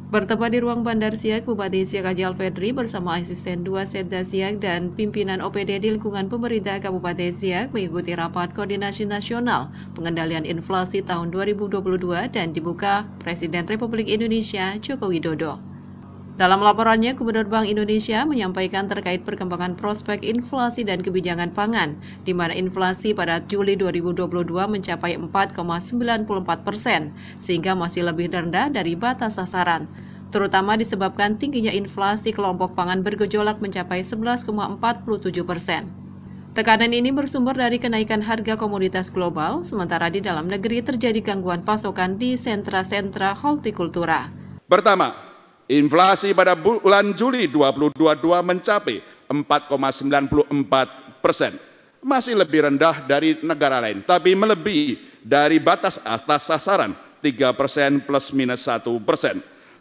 Bertempat di ruang Bandar Siak, Bupati Siak Haji Alfedri bersama asisten 2 Setda Siak dan pimpinan OPD di lingkungan pemerintah Kabupaten Siak mengikuti rapat koordinasi nasional pengendalian inflasi tahun 2022 dan dibuka Presiden Republik Indonesia Joko Widodo. Dalam laporannya, Gubernur Bank Indonesia menyampaikan terkait perkembangan prospek inflasi dan kebijakan pangan, di mana inflasi pada Juli 2022 mencapai 4,94%, sehingga masih lebih rendah dari batas sasaran, terutama disebabkan tingginya inflasi kelompok pangan bergejolak mencapai 11,47%. Tekanan ini bersumber dari kenaikan harga komoditas global, sementara di dalam negeri terjadi gangguan pasokan di sentra-sentra hortikultura. Pertama, inflasi pada bulan Juli 2022 mencapai 4,94%. Masih lebih rendah dari negara lain, tapi melebihi dari batas atas sasaran 3% plus minus 1%.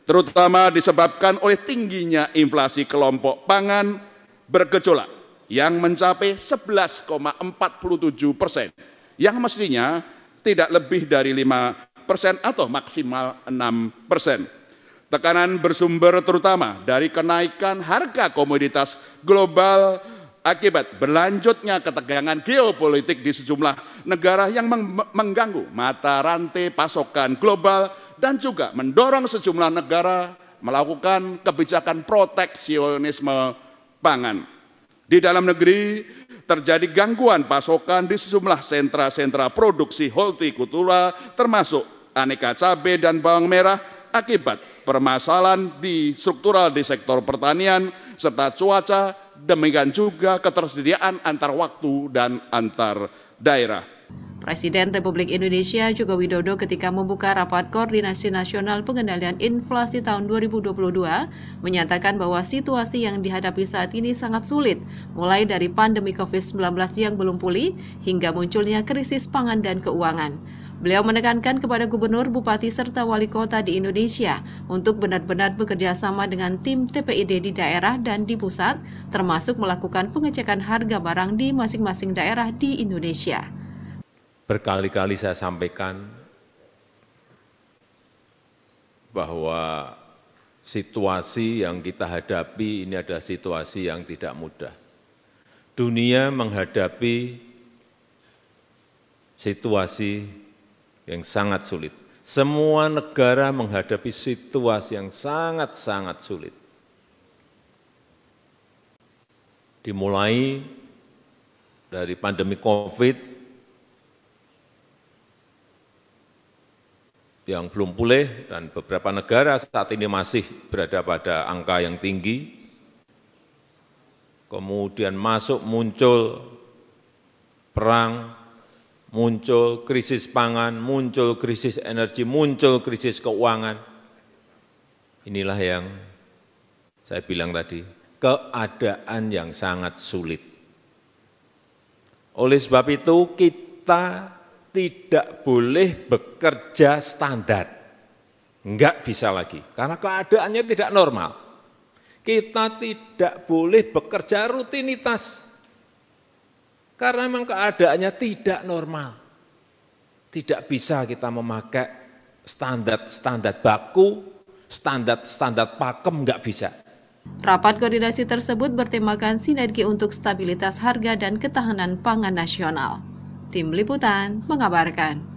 Terutama disebabkan oleh tingginya inflasi kelompok pangan bergejolak yang mencapai 11,47%, yang mestinya tidak lebih dari 5% atau maksimal 6%. Tekanan bersumber terutama dari kenaikan harga komoditas global akibat berlanjutnya ketegangan geopolitik di sejumlah negara yang mengganggu mata rantai pasokan global dan juga mendorong sejumlah negara melakukan kebijakan proteksionisme pangan. Di dalam negeri terjadi gangguan pasokan di sejumlah sentra-sentra produksi hortikultura termasuk aneka cabai dan bawang merah akibat permasalahan struktural di sektor pertanian serta cuaca, demikian juga ketersediaan antar waktu dan antar daerah. Presiden Republik Indonesia Joko Widodo ketika membuka rapat koordinasi nasional pengendalian inflasi tahun 2022 menyatakan bahwa situasi yang dihadapi saat ini sangat sulit, mulai dari pandemi COVID-19 yang belum pulih hingga munculnya krisis pangan dan keuangan. Beliau menekankan kepada gubernur, bupati, serta wali kota di Indonesia untuk benar-benar bekerja sama dengan tim TPID di daerah dan di pusat, termasuk melakukan pengecekan harga barang di masing-masing daerah di Indonesia. Berkali-kali saya sampaikan bahwa situasi yang kita hadapi ini adalah situasi yang tidak mudah. Dunia menghadapi situasi yang sangat sulit. Semua negara menghadapi situasi yang sangat-sangat sulit. Dimulai dari pandemi COVID yang belum pulih dan beberapa negara saat ini masih berada pada angka yang tinggi. Kemudian muncul perang, muncul krisis pangan, muncul krisis energi, muncul krisis keuangan. Inilah yang saya bilang tadi, keadaan yang sangat sulit. Oleh sebab itu kita tidak boleh bekerja standar. Enggak bisa lagi, karena keadaannya tidak normal. Kita tidak boleh bekerja rutinitas. Karena memang keadaannya tidak normal. Tidak bisa kita memakai standar baku, standar pakem, enggak bisa. Rapat koordinasi tersebut bertemakan sinergi untuk stabilitas harga dan ketahanan pangan nasional. Tim Liputan mengabarkan.